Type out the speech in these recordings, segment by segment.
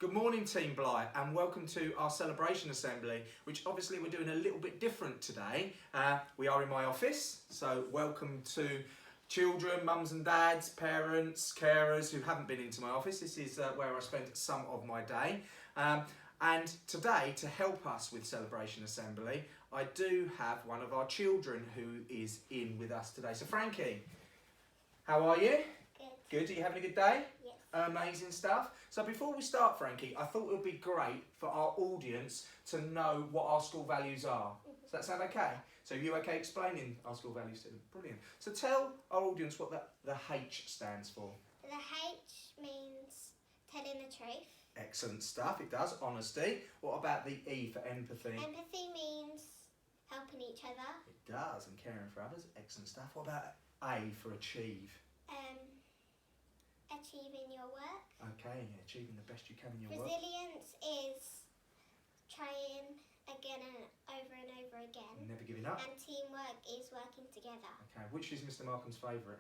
Good morning Team Blythe and welcome to our celebration assembly, which obviously we're doing a little bit different today. We are in my office, so welcome to children, mums and dads, parents, carers who haven't been into my office. This is where I spend some of my day. And today, to help us with celebration assembly, I do have one of our children who is in with us today. So Frankie, how are you? Good. Good, are you having a good day? Yes. Amazing stuff. So before we start, Frankie, I thought it would be great for our audience to know what our school values are. Does that sound okay? So are you okay explaining our school values to them? Brilliant. So tell our audience what the H stands for. The H means telling the truth. Excellent stuff, it does. Honesty. What about the E for empathy? Empathy means helping each other. It does, and caring for others. Excellent stuff. What about A for achieve? Achieving your work. Okay, achieving the best you can in your work. Resilience is trying again and over again. Never giving up. And teamwork is working together. Okay, which is Mr. Markham's favourite?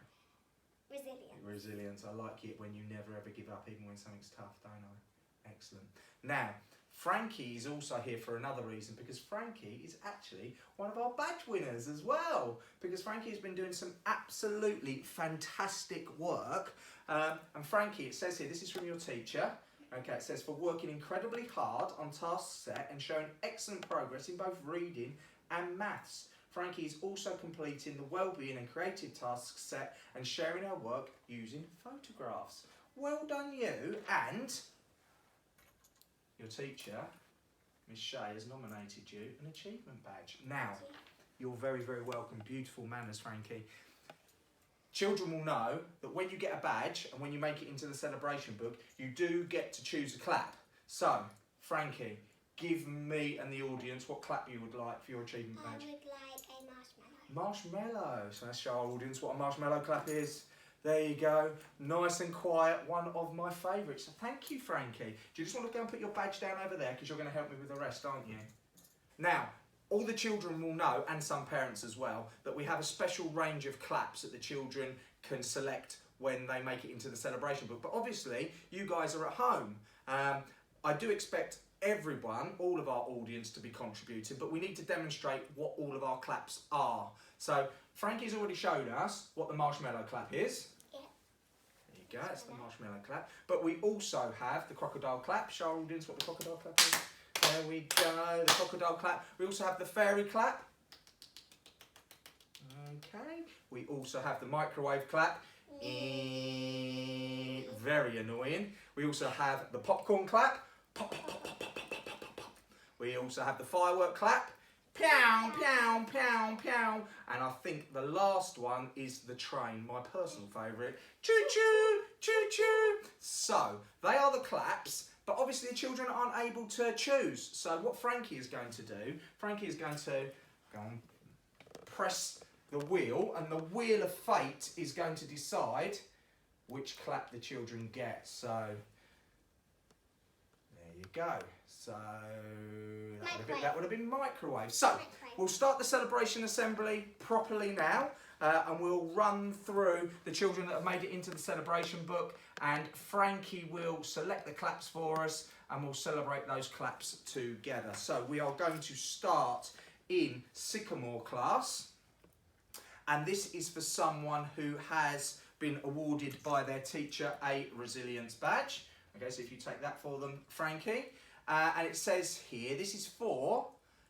Resilience. Resilience. I like it when you never ever give up, even when something's tough, don't I? Excellent. Now, Frankie is also here for another reason, because Frankie is actually one of our badge winners as well. Because Frankie has been doing some absolutely fantastic work. And Frankie, it says here, this is from your teacher. Okay, it says, for working incredibly hard on tasks set and showing excellent progress in both reading and maths. Frankie is also completing the wellbeing and creative tasks set and sharing her work using photographs. Well done you, and your teacher, Miss Shea, has nominated you an achievement badge. Now, you're very, very welcome. Beautiful manners, Frankie. Children will know that when you get a badge and when you make it into the celebration book, you do get to choose a clap. So, Frankie, give me and the audience what clap you would like for your achievement badge. I would like a marshmallow. Marshmallow. So let's show our audience what a marshmallow clap is. There you go. Nice and quiet. One of my favourites. So thank you, Frankie. Do you just want to go and put your badge down over there because you're going to help me with the rest, aren't you? Now, all the children will know, and some parents as well, that we have a special range of claps that the children can select when they make it into the celebration book. But obviously, you guys are at home. I do expect everyone, all of our audience, to be contributing, but we need to demonstrate what all of our claps are. So Frankie's already showed us what the marshmallow clap is. Yeah. There you go, it's the marshmallow clap. But we also have the crocodile clap. Show our audience what the crocodile clap is. There we go, the crocodile clap. We also have the fairy clap. Okay. We also have the microwave clap. Very annoying. We also have the popcorn clap. Pop, pop, pop, pop, pop, pop, pop, pop. We also have the firework clap. Pow, pow, pow, pow. And I think the last one is the train, my personal favourite. Choo choo, choo choo. So, they are the claps, but obviously the children aren't able to choose. So what Frankie is going to do, Frankie is going to go and press the wheel, and the wheel of fate is going to decide which clap the children get. So, there you go. So that would have been microwave. So we'll start the celebration assembly properly now, and we'll run through the children that have made it into the celebration book, and Frankie will select the claps for us and we'll celebrate those claps together. So we are going to start in Sycamore class, and this is for someone who has been awarded by their teacher a resilience badge. Okay, so if you take that for them, Frankie. And it says here, this is for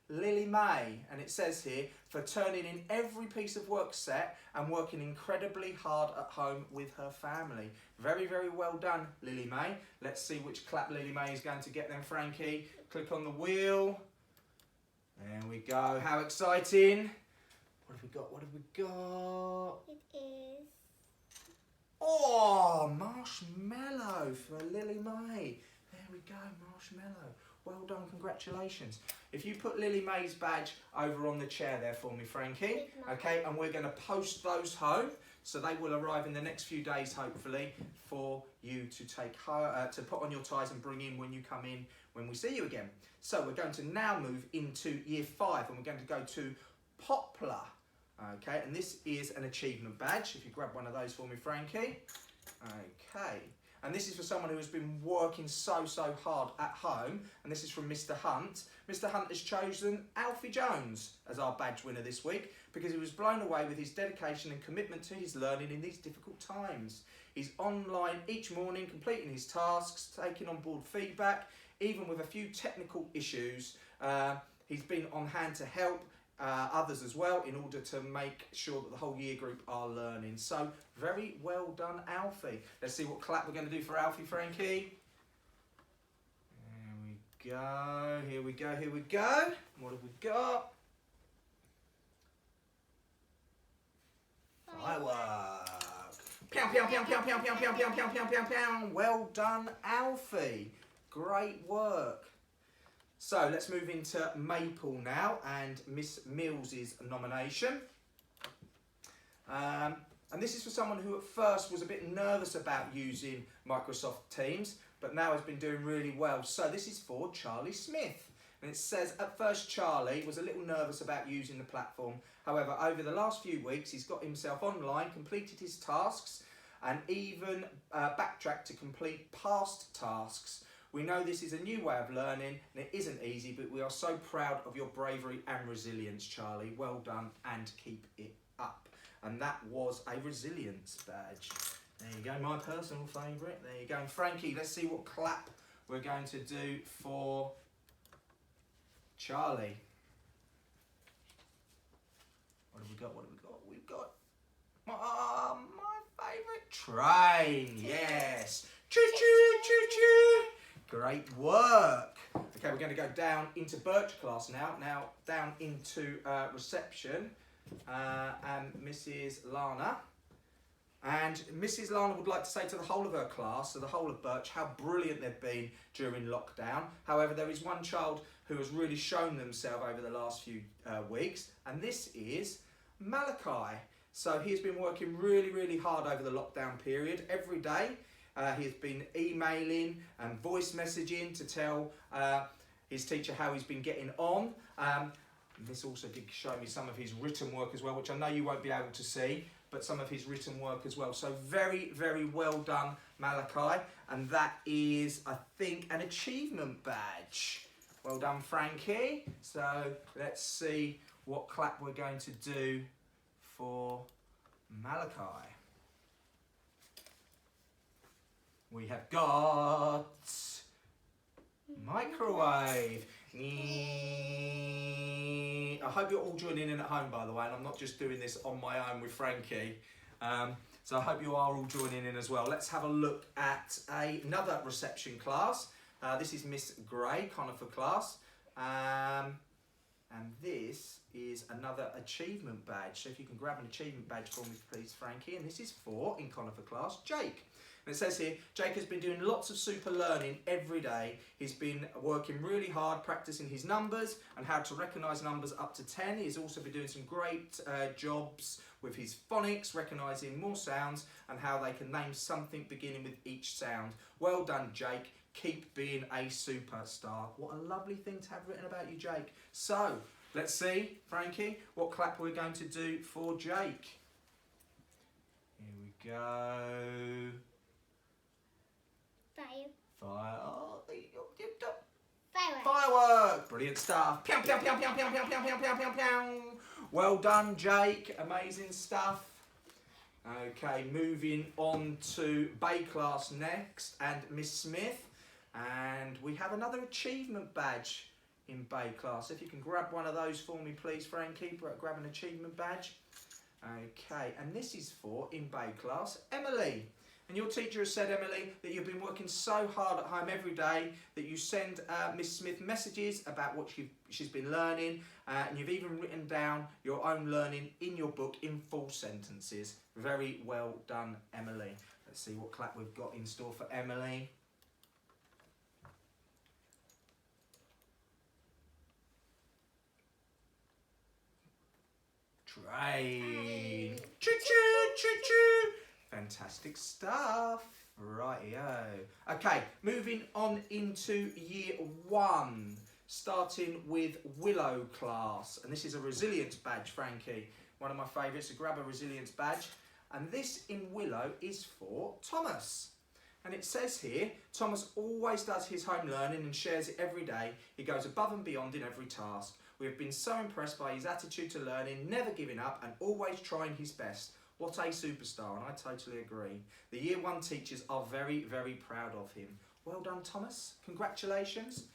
Lily May, and it says here, for turning in every piece of work set and working incredibly hard at home with her family. Very, very well done, Lily May. Let's see which clap Lily May is going to get then, Frankie. Click on the wheel. There we go. How exciting. What have we got? What have we got? It is... Oh, marshmallow for Lily May. There we go, marshmallow. Well done, congratulations. If you put Lily May's badge over on the chair there for me, Frankie, okay, and we're going to post those home, so they will arrive in the next few days, hopefully, for you to take to put on your ties and bring in when you come in when we see you again. So we're going to now move into year 5, and we're going to go to Poplar. Okay, and this is an achievement badge. If you grab one of those for me, Frankie. Okay, And this is for someone who has been working so hard at home. And this is from Mr. Hunt. Mr. Hunt has chosen Alfie Jones as our badge winner this week because he was blown away with his dedication and commitment to his learning in these difficult times. He's online each morning, completing his tasks, taking on board feedback, even with a few technical issues. He's been on hand to help others as well in order to make sure that the whole year group are learning. So very well done, Alfie. Let's see what clap we're going to do for Alfie, Frankie. Here we go. What have we got? Firework. Pow, pow, pow, pow, pow, pow, pow, pow, pow, pow, pow, pow. Well done, Alfie. Great work. So let's move into Maple now and Miss Mills's nomination. And this is for someone who at first was a bit nervous about using Microsoft Teams, but now has been doing really well. So this is for Charlie Smith. And it says, at first Charlie was a little nervous about using the platform. However, over the last few weeks, he's got himself online, completed his tasks, and even backtracked to complete past tasks. We know this is a new way of learning and it isn't easy, but we are so proud of your bravery and resilience, Charlie. Well done and keep it up. And that was a resilience badge. There you go, my personal favourite. There you go. And Frankie, let's see what clap we're going to do for Charlie. What have we got? We've got my favourite train. Yes. Choo-choo, choo-choo. Great work. Okay, we're going to go down into Birch class now. Now down into reception and Mrs. Lana. And Mrs. Lana would like to say to the whole of her class, so the whole of Birch, how brilliant they've been during lockdown. However, there is one child who has really shown themselves over the last few weeks, and this is Malachi. So he's been working really hard over the lockdown period every day. He's been emailing and voice messaging to tell his teacher how he's been getting on. This also did show me some of his written work as well, which I know you won't be able to see, but some of his written work as well. So very well done, Malachi. And that is, I think, an achievement badge. Well done, Frankie. So let's see what clap we're going to do for Malachi. We have got microwave. I hope you're all joining in at home, by the way, and I'm not just doing this on my own with Frankie. So I hope you are all joining in as well. Let's have a look at another reception class. This is Miss Gray, Conifer class. And this is another achievement badge. So if you can grab an achievement badge for me, please, Frankie. And this is for, in Conifer class, Jake. And it says here, Jake has been doing lots of super learning every day. He's been working really hard, practicing his numbers and how to recognise numbers up to 10. He's also been doing some great jobs with his phonics, recognising more sounds and how they can name something beginning with each sound. Well done, Jake. Keep being a superstar. What a lovely thing to have written about you, Jake. So, let's see, Frankie, what clap we're going to do for Jake. Here we go. Fire. Oh, firework. Brilliant stuff. Pew, pew, pew, pew, pew, pew, pew, pew, pew, pew, pew. Well done, Jake. Amazing stuff. Okay, moving on to Bay class next and Miss Smith. And we have another achievement badge in Bay class. If you can grab one of those for me, please, Frankie. Grab an achievement badge. Okay, and this is for, in Bay class, Emily. And your teacher has said, Emily, that you've been working so hard at home every day that you send Miss Smith messages about what she's been learning, and you've even written down your own learning in your book in full sentences. Very well done, Emily. Let's see what clap we've got in store for Emily. Train. Choo-choo, choo-choo. Fantastic stuff. Rightio. Okay, moving on into year 1, starting with Willow class. And this is a resilience badge, Frankie. One of my favourites, so grab a resilience badge. And this in Willow is for Thomas. And it says here, Thomas always does his home learning and shares it every day. He goes above and beyond in every task. We have been so impressed by his attitude to learning, never giving up and always trying his best. What a superstar, and I totally agree. The Year 1 teachers are very, very proud of him. Well done, Thomas. Congratulations.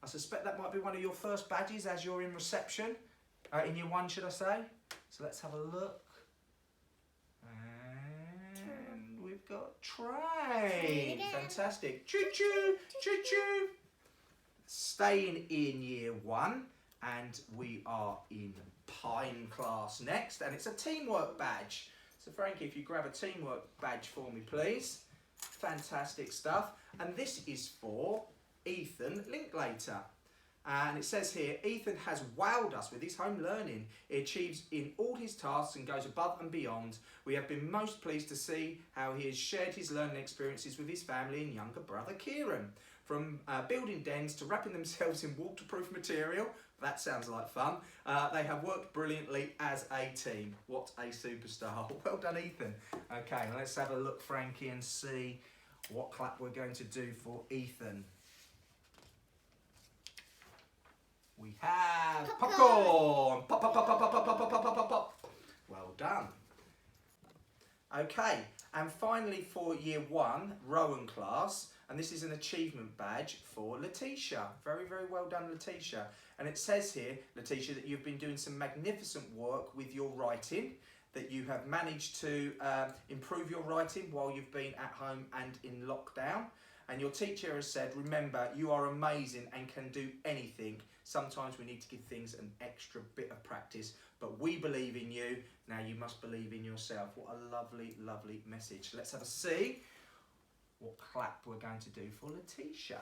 I suspect that might be one of your first badges as you're in reception. In Year 1, should I say? So let's have a look. And we've got train. Fantastic. Choo-choo, choo-choo. Staying in Year 1, and we are in Pine class next, and it's a teamwork badge. So Frankie, if you grab a teamwork badge for me, please. Fantastic stuff. And this is for Ethan Linklater. And it says here, Ethan has wowed us with his home learning. He achieves in all his tasks and goes above and beyond. We have been most pleased to see how he has shared his learning experiences with his family and younger brother Kieran. From building dens to wrapping themselves in waterproof material, that sounds like fun, they have worked brilliantly as a team. What a superstar. Well done, Ethan. Okay, let's have a look, Frankie, and see what clap we're going to do for Ethan. We have popcorn. Pop, pop, pop, pop, pop, pop, pop, pop, pop, pop, pop. Well done. Okay, and finally for Year 1, Rowan class, and this is an achievement badge for Letitia. Very, very well done, Letitia. And it says here, Letitia, that you've been doing some magnificent work with your writing, that you have managed to improve your writing while you've been at home and in lockdown. And your teacher has said, remember, you are amazing and can do anything. Sometimes we need to give things an extra bit of practice, but we believe in you. Now you must believe in yourself. What a lovely, lovely message. Let's have a see what clap we're going to do for Letitia.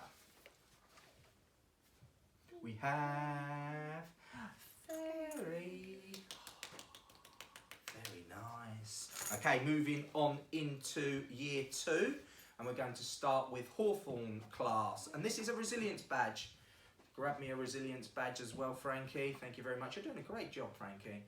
We have fairy. Very nice. Okay, moving on into Year 2. And we're going to start with Hawthorne class. And this is a resilience badge. Grab me a resilience badge as well, Frankie. Thank you very much. You're doing a great job, Frankie.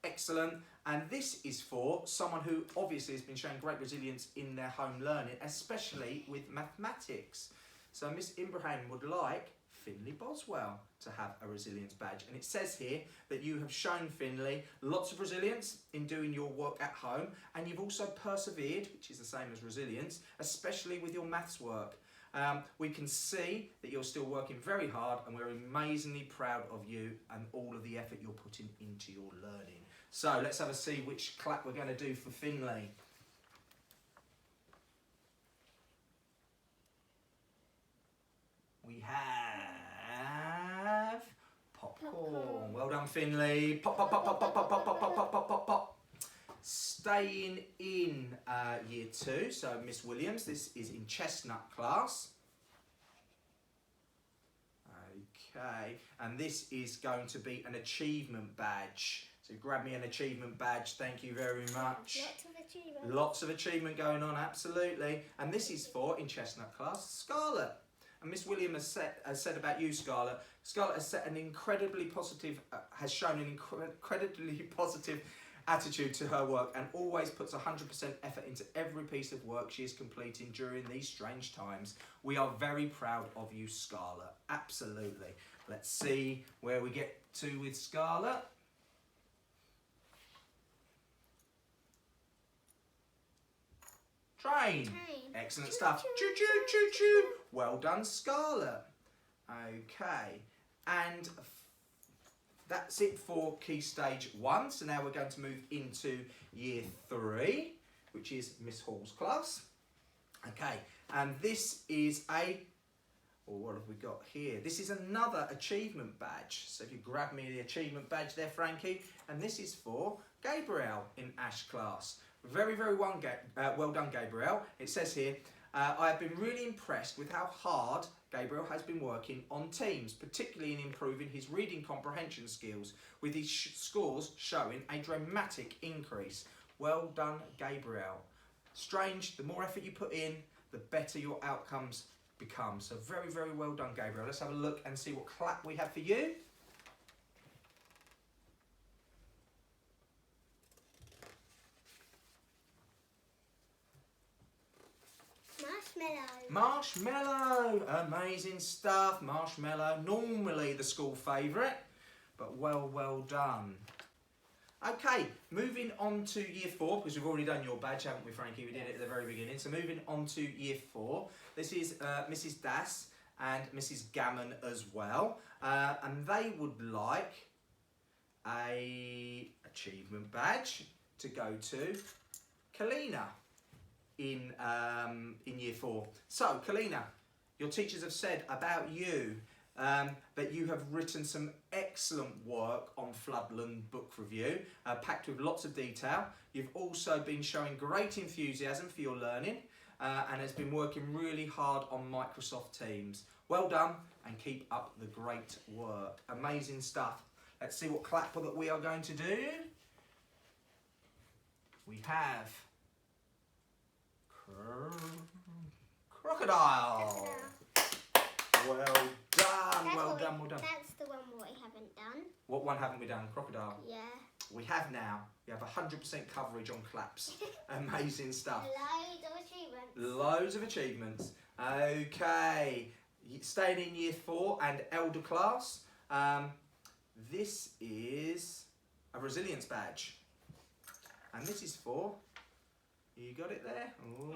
Excellent. And this is for someone who obviously has been showing great resilience in their home learning, especially with mathematics. So Miss Ibrahim would like Finley Boswell to have a resilience badge. And it says here that you have shown Finley lots of resilience in doing your work at home, and you've also persevered, which is the same as resilience, especially with your maths work. We can see that you're still working very hard, and we're amazingly proud of you and all of the effort you're putting into your learning. So let's have a see which clap we're going to do for Finley. We have popcorn. Well done, Finley. Pop, pop, pop, pop, pop, pop, pop, pop, pop, pop, pop, pop, pop. Staying in Year 2, so Miss Williams, this is in Chestnut class. Okay, and this is going to be an achievement badge. So grab me an achievement badge, thank you very much. Lots of achievement. Lots of achievement going on, absolutely. And this is for, in Chestnut class, Scarlet. And Miss Williams has said about you, Scarlet. Scarlet has set an incredibly positive, has shown an incredibly positive attitude to her work and always puts 100% effort into every piece of work she is completing during these strange times. We are very proud of you, Scarlet. Absolutely. Let's see where we get to with Scarlet. Train. Excellent stuff. Choo choo choo choo. Well done, Scarlet. Okay, and that's it for Key Stage 1. So now we're going to move into Year 3, which is Miss Hall's class. Okay, and this is what have we got here? This is another achievement badge. So if you grab me the achievement badge there, Frankie, and this is for Gabriel in Ash class. Very, very well done, Gabriel. It says here, I have been really impressed with how hard Gabriel has been working on teams, particularly in improving his reading comprehension skills, with his scores showing a dramatic increase. Well done, Gabriel. Strange, the more effort you put in, the better your outcomes become. So very, very well done, Gabriel. Let's have a look and see what clap we have for you. Marshmallow, amazing stuff. Marshmallow, normally the school favourite, but well done. Okay, moving on to year 4, because we've already done your badge, haven't we, Frankie? We did it at the very beginning. So moving on to year 4. This is Mrs. Das and Mrs. Gammon as well. And they would like a achievement badge to go to Kalina in year 4. So, Kalina, your teachers have said about you that you have written some excellent work on Floodland Book Review, packed with lots of detail. You've also been showing great enthusiasm for your learning and has been working really hard on Microsoft Teams. Well done and keep up the great work. Amazing stuff. Let's see what clap that we are going to do. We have crocodile. Well done, well done. That's the one we haven't done. What one haven't we done? Crocodile? Yeah. We have now. We have 100% coverage on claps. Amazing stuff. Loads of achievements. Loads of achievements. Okay. Staying in year 4 and elder class. This is a resilience badge. And this is for, you got it there? Ooh.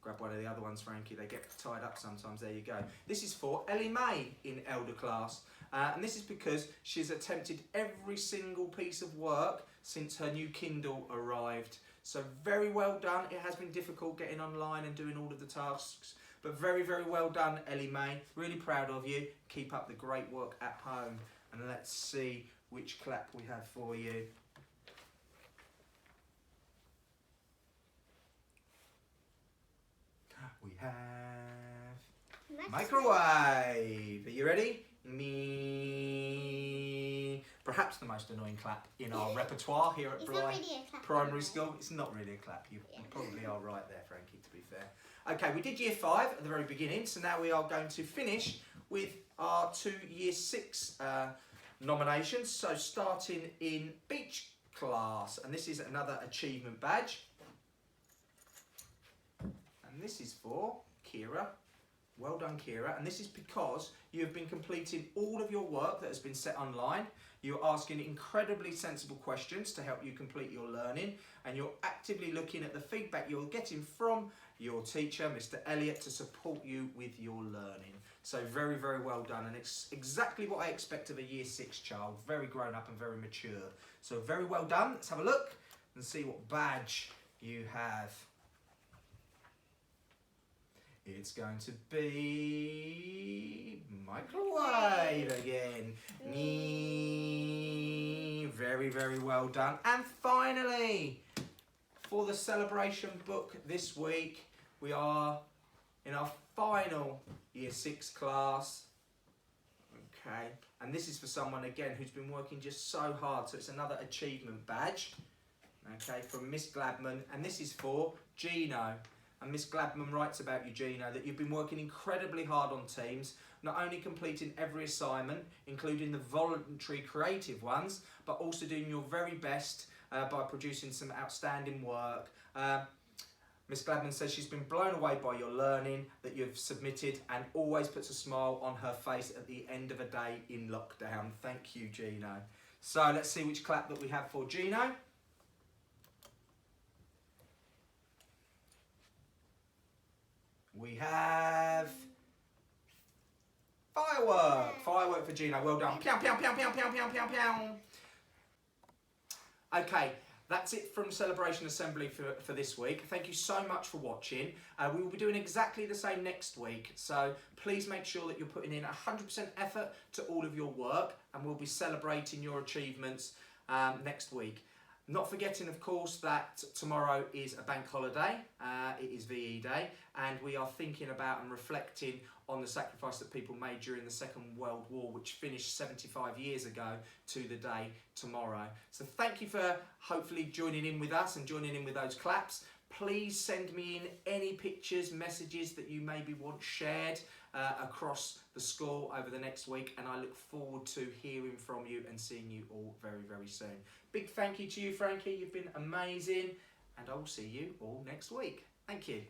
Grab one of the other ones, Frankie. They get tied up sometimes. There you go. This is for Ellie May in elder class. And this is because she's attempted every single piece of work since her new Kindle arrived. So very well done. It has been difficult getting online and doing all of the tasks. But very well done, Ellie May. Really proud of you. Keep up the great work at home. And let's see which clap we have for you. We have microwave. Are you ready? Me. Perhaps the most annoying clap in our repertoire here at Blythe Primary School. It's not really a clap. You probably are right there, Frankie, to be fair. Okay, we did year 5 at the very beginning, so now we are going to finish with our 2 year 6 nominations. So starting in beach class, and this is another achievement badge. And this is for Kiera. Well done, Kiera. And this is because you have been completing all of your work that has been set online. You're asking incredibly sensible questions to help you complete your learning. And you're actively looking at the feedback you're getting from your teacher, Mr. Elliott, to support you with your learning. So very well done. And it's exactly what I expect of a year 6 child. Very grown up and very mature. So very well done. Let's have a look and see what badge you have. It's going to be microwave again. Very well done. And finally, for the celebration book this week, we are in our final year 6 class. Okay, and this is for someone again who's been working just so hard. So it's another achievement badge. Okay, from Miss Gladman, and this is for Gino. And Miss Gladman writes about you, Gino, that you've been working incredibly hard on Teams, not only completing every assignment, including the voluntary creative ones, but also doing your very best by producing some outstanding work. Miss Gladman says she's been blown away by your learning that you've submitted and always puts a smile on her face at the end of a day in lockdown. Thank you, Gino. So let's see which clap that we have for Gino. We have firework. Firework for Gino. Well done. Pew, pew, pew, pew, pew, pew, pew, pew. Okay, that's it from Celebration Assembly for this week. Thank you so much for watching. We will be doing exactly the same next week. So please make sure that you're putting in 100% effort to all of your work, and we'll be celebrating your achievements next week. Not forgetting, of course, that tomorrow is a bank holiday. It is VE Day, and we are thinking about and reflecting on the sacrifice that people made during the Second World War, which finished 75 years ago to the day tomorrow. So thank you for hopefully joining in with us and joining in with those claps. Please send me in any pictures, messages that you maybe want shared across the school over the next week, and I look forward to hearing from you and seeing you all very soon. Big thank you to you, Frankie. You've been amazing, and I will see you all next week. Thank you.